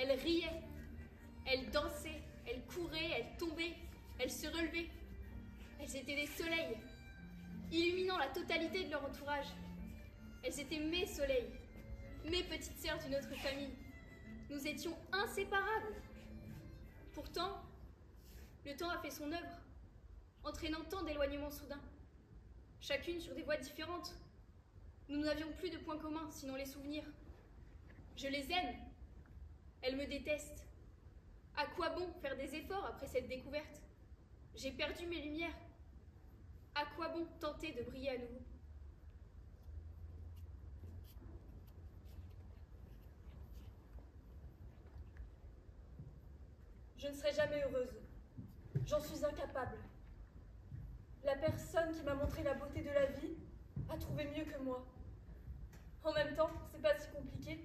Elle riait, elle dansait, elle courait, elle tombait, elle se relevait. Elles étaient des soleils, illuminant la totalité de leur entourage. Elles étaient mes soleils, mes petites sœurs d'une autre famille. Nous étions inséparables. Pourtant, le temps a fait son œuvre, entraînant tant d'éloignements soudains, chacune sur des voies différentes. Nous n'avions plus de points communs, sinon les souvenirs. Je les aime, elles me détestent. À quoi bon faire des efforts après cette découverte? J'ai perdu mes lumières. À quoi bon tenter de briller à nouveau? Je ne serai jamais heureuse. J'en suis incapable. La personne qui m'a montré la beauté de la vie a trouvé mieux que moi. En même temps, c'est pas si compliqué.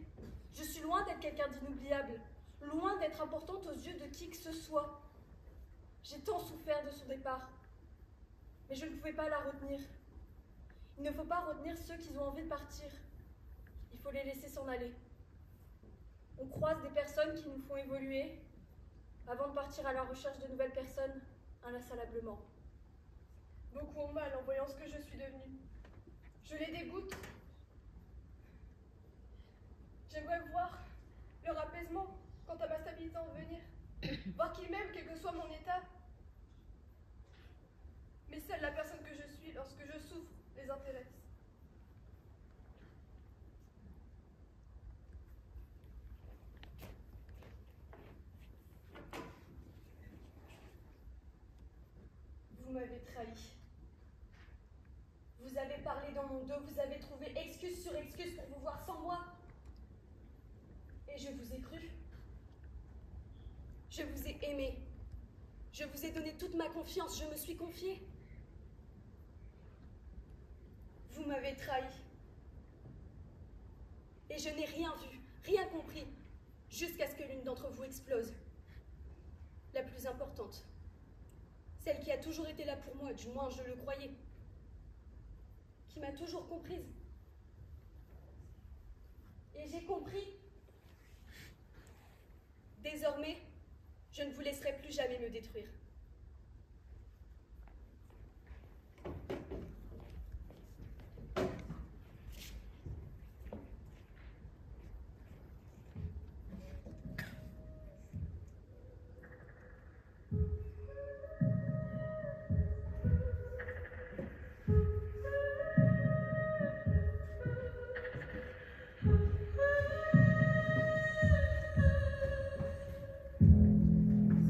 Je suis loin d'être quelqu'un d'inoubliable, loin d'être importante aux yeux de qui que ce soit. J'ai tant souffert de son départ, mais je ne pouvais pas la retenir. Il ne faut pas retenir ceux qui ont envie de partir. Il faut les laisser s'en aller. On croise des personnes qui nous font évoluer avant de partir à la recherche de nouvelles personnes inlassablement. Beaucoup ont mal en voyant ce que je suis devenue. Je les dégoûte. J'aimerais voir leur apaisement quant à ma stabilité en venir. Voir qu'ils m'aiment quel que soit mon état. Mais seule la personne que je suis lorsque je souffre les intéresse. Vous m'avez trahi. Vous avez parlé dans mon dos, vous avez trouvé excuse sur excuse pour vous voir sans moi. Et je vous ai cru. Je vous ai aimé. Je vous ai donné toute ma confiance, je me suis confiée. Vous m'avez trahi. Et je n'ai rien vu, rien compris, jusqu'à ce que l'une d'entre vous explose. La plus importante. Celle qui a toujours été là pour moi, du moins je le croyais. Qui m'a toujours comprise. Et j'ai compris. Désormais, je ne vous laisserai plus jamais me détruire.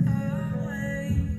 Away.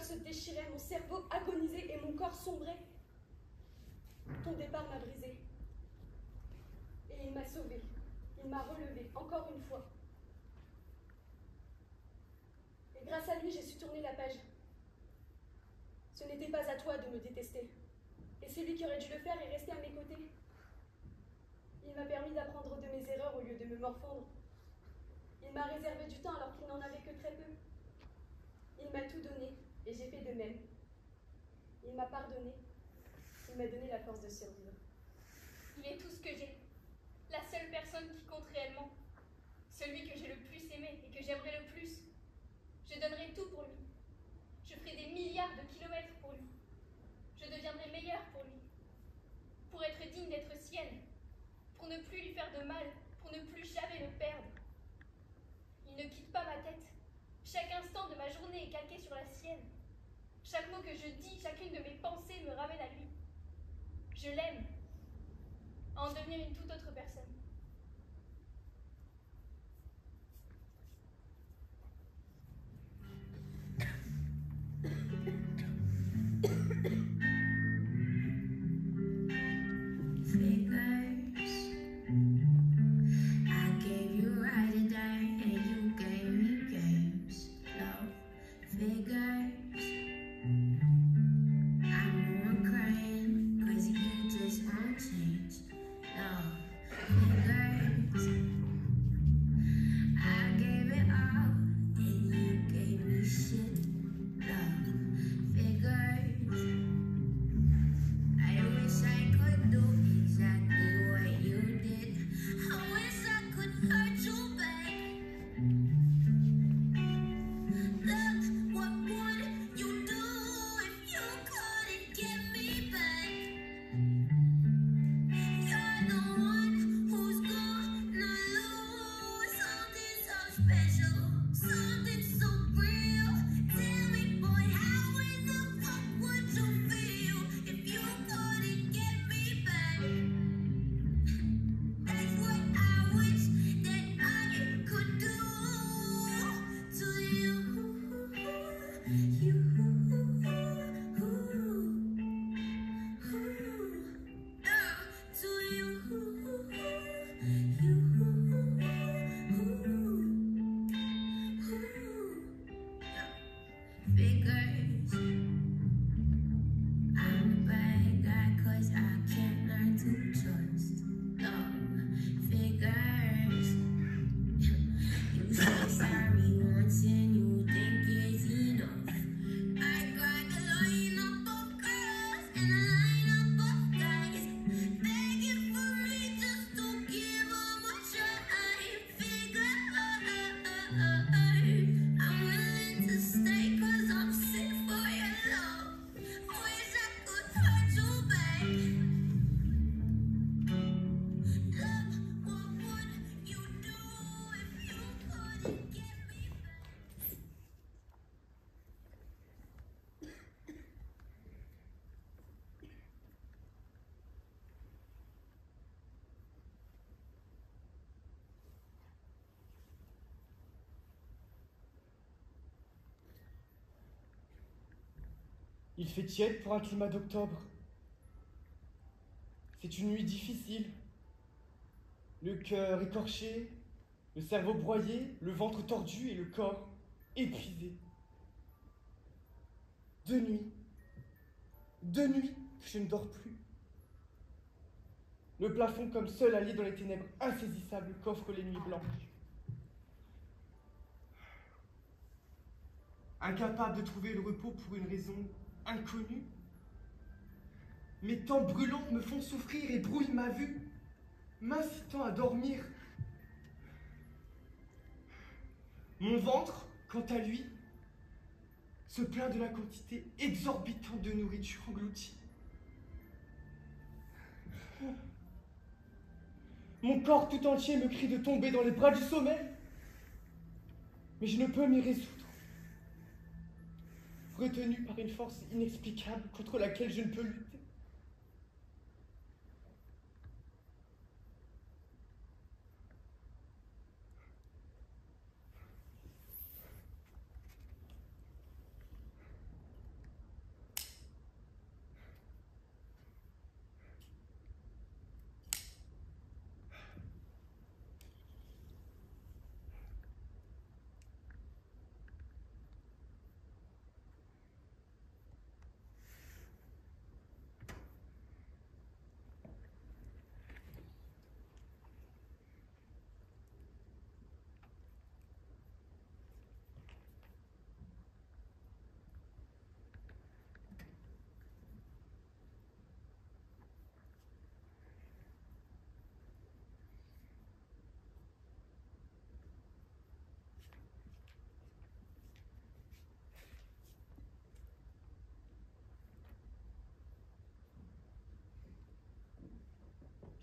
se déchirait, mon cerveau agonisait et mon corps sombrait. Ton départ m'a brisé. Et il m'a sauvée. Il m'a relevée, encore une fois. Et grâce à lui, j'ai su tourner la page. Ce n'était pas à toi de me détester. Et celui qui aurait dû le faire est resté à mes côtés. Il m'a permis d'apprendre de mes erreurs au lieu de me morfondre. Il m'a réservé du temps alors qu'il n'en avait que très peu. Il m'a tout donné et j'ai fait de même. Il m'a pardonné. Il m'a donné la force de survivre. Il est tout ce que j'ai. La seule personne qui compte réellement. Celui que j'ai le plus aimé et que j'aimerais le plus. Je donnerai tout pour lui. Je ferai des milliards de kilomètres pour lui. Je deviendrai meilleure pour lui. Pour être digne d'être sienne. Pour ne plus lui faire de mal. Pour ne plus jamais le perdre. Il ne quitte pas ma tête. Chaque instant de ma journée est calqué sur la sienne. Chaque mot que je dis, chacune de mes pensées me ramène à lui. Je l'aime. À en devenir une toute autre personne. Il fait tiède pour un climat d'octobre. C'est une nuit difficile. Le cœur écorché, le cerveau broyé, le ventre tordu et le corps épuisé. 2 nuits. 2 nuits que je ne dors plus. Le plafond comme seul allié dans les ténèbres insaisissables qu'offrent les nuits blanches. Incapable de trouver le repos pour une raison inconnue. Mes tempes brûlantes me font souffrir et brouillent ma vue, m'incitant à dormir. Mon ventre, quant à lui, se plaint de la quantité exorbitante de nourriture engloutie. Mon corps tout entier me crie de tomber dans les bras du sommeil, mais je ne peux m'y résoudre. Retenu par une force inexplicable contre laquelle je ne peux lutter.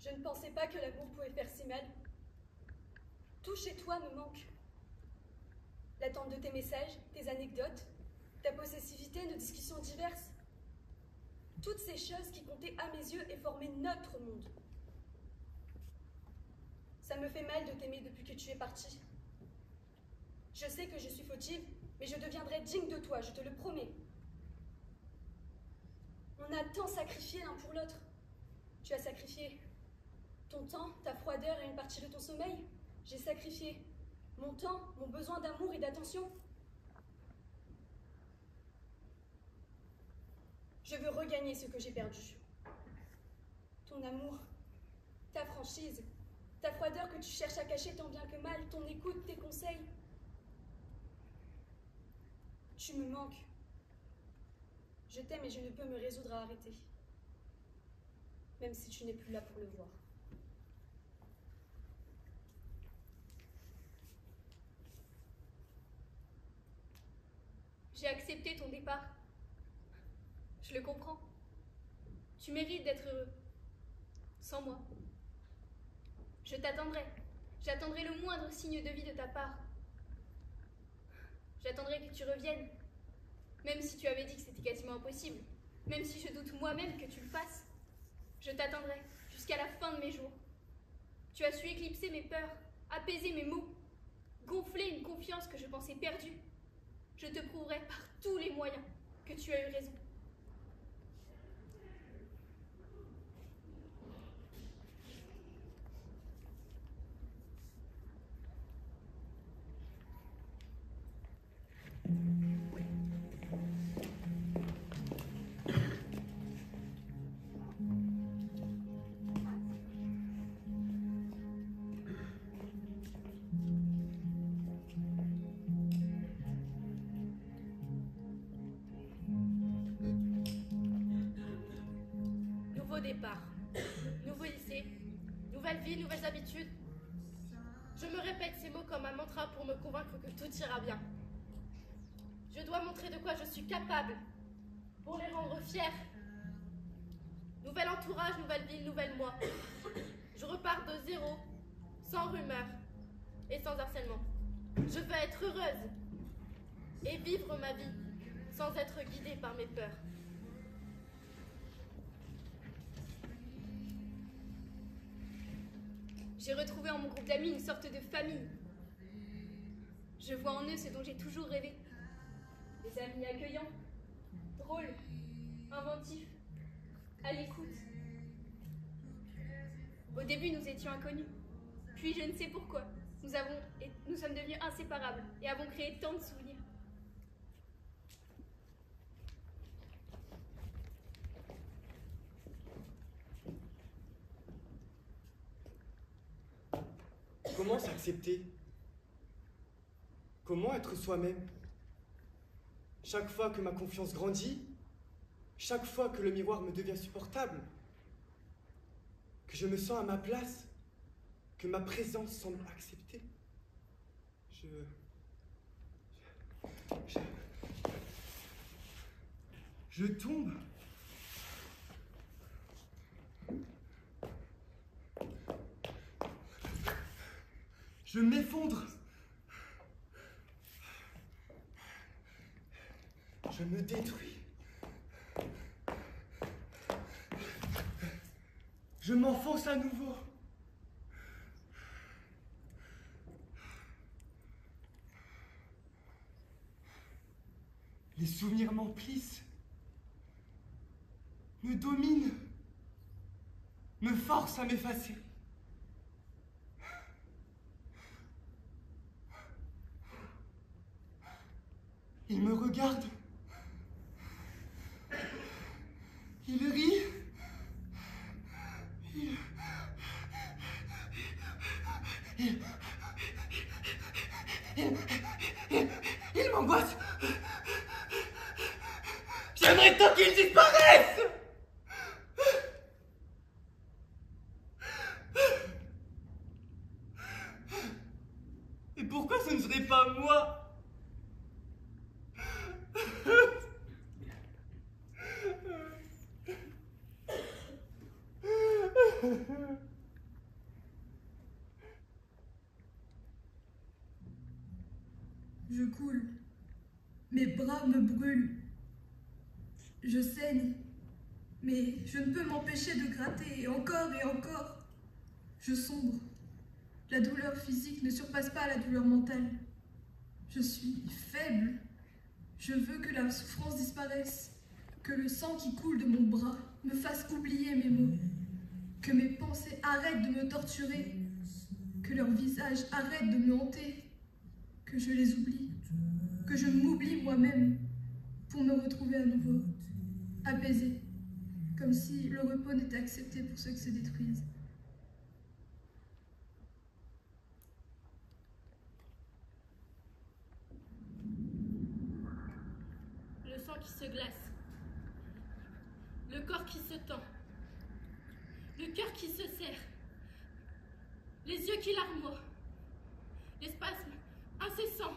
Je ne pensais pas que l'amour pouvait faire si mal. Tout chez toi me manque. L'attente de tes messages, tes anecdotes, ta possessivité, nos discussions diverses. Toutes ces choses qui comptaient à mes yeux et formaient notre monde. Ça me fait mal de t'aimer depuis que tu es parti. Je sais que je suis fautive, mais je deviendrai digne de toi, je te le promets. On a tant sacrifié l'un pour l'autre. Tu as sacrifié ton temps, ta froideur et une partie de ton sommeil. J'ai sacrifié mon temps, mon besoin d'amour et d'attention. Je veux regagner ce que j'ai perdu. Ton amour, ta franchise, ta froideur que tu cherches à cacher tant bien que mal, ton écoute, tes conseils. Tu me manques. Je t'aime et je ne peux me résoudre à arrêter. Même si tu n'es plus là pour le voir. J'ai accepté ton départ. Je le comprends. Tu mérites d'être heureux. Sans moi. Je t'attendrai. J'attendrai le moindre signe de vie de ta part. J'attendrai que tu reviennes. Même si tu avais dit que c'était quasiment impossible. Même si je doute moi-même que tu le fasses. Je t'attendrai jusqu'à la fin de mes jours. Tu as su éclipser mes peurs, apaiser mes maux, gonfler une confiance que je pensais perdue. Je te prouverai par tous les moyens que tu as eu raison. Nouveau départ, nouveau lycée, nouvelle vie, nouvelles habitudes. Je me répète ces mots comme un mantra pour me convaincre que tout ira bien. Je dois montrer de quoi je suis capable pour les rendre fiers. Nouvel entourage, nouvelle ville, nouvelle moi. Je repars de zéro, sans rumeur et sans harcèlement. Je veux être heureuse et vivre ma vie sans être guidée par mes peurs. J'ai retrouvé en mon groupe d'amis une sorte de famille. Je vois en eux ce dont j'ai toujours rêvé. Des amis accueillants, drôles, inventifs, à l'écoute. Au début, nous étions inconnus. Puis, je ne sais pourquoi, nous sommes devenus inséparables et avons créé tant de souvenirs. Comment s'accepter? Comment être soi-même? Chaque fois que ma confiance grandit, chaque fois que le miroir me devient supportable, que je me sens à ma place, que ma présence semble acceptée, je tombe. Je m'effondre. Je me détruis. Je m'enfonce à nouveau. Les souvenirs m'emplissent, me dominent, me forcent à m'effacer. Il me regarde. Il rit. Il m'angoisse. J'aimerais tant qu'il disparaisse. Et pourquoi ce ne serait pas moi? Je coule. Mes bras me brûlent. Je saigne. Mais je ne peux m'empêcher de gratter, et encore. Je sombre. La douleur physique ne surpasse pas la douleur mentale. Je suis faible. Je veux que la souffrance disparaisse, que le sang qui coule de mon bras me fasse oublier mes mots, que mes pensées arrêtent de me torturer, que leurs visages arrêtent de me hanter, que je les oublie, que je m'oublie moi-même pour me retrouver à nouveau, apaisée, comme si le repos n'était accepté pour ceux qui se détruisent. Le sang qui se glace, le corps qui se tend, le cœur qui se serre, les yeux qui larmoient, les spasmes incessants,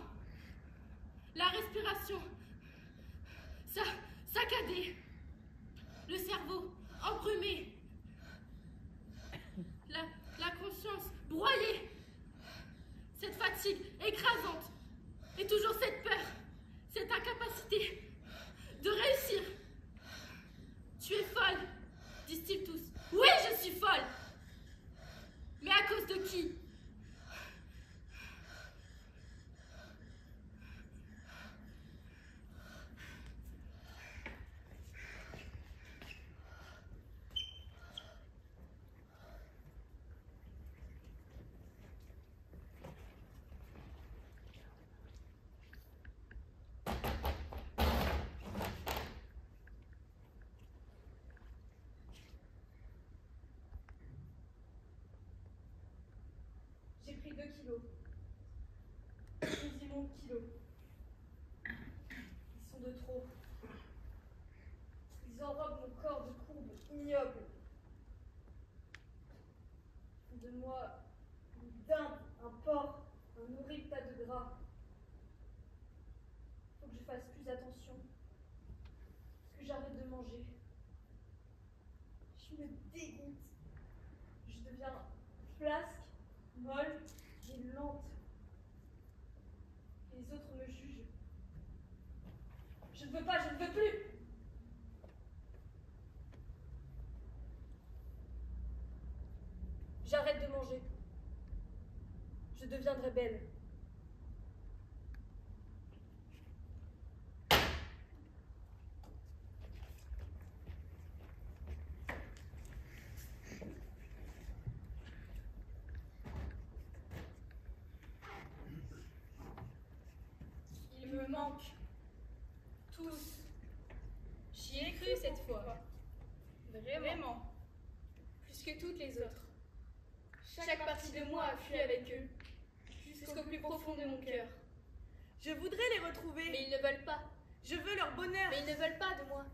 la respiration saccadée, le cerveau embrumé, la conscience broyée, cette fatigue écrasante et toujours cette peur, cette incapacité de réussir. Tu es folle, disent-ils tous. Oui, je suis folle. Mais à cause de qui? J'ai pris 2 kilos. 12 immondes kilos. Ils sont de trop. Ils enrobent mon corps de courbes ignobles. Ils font de moi une dinde, un porc, un horrible tas de gras. Faut que je fasse plus attention. Que j'arrête de manger. Je me dégoûte. Je deviens flasque, molle et lente. Et les autres me jugent. Je ne veux pas, je ne veux plus. J'arrête de manger. Je deviendrai belle. Ils me manquent. Tous. J'y ai cru cette fois. Vraiment. Plus que toutes les autres. Chaque partie de moi a fui avec eux. Jusqu'au plus profond de mon cœur. Je voudrais les retrouver. Mais ils ne veulent pas. Je veux leur bonheur. Mais ils ne veulent pas de moi.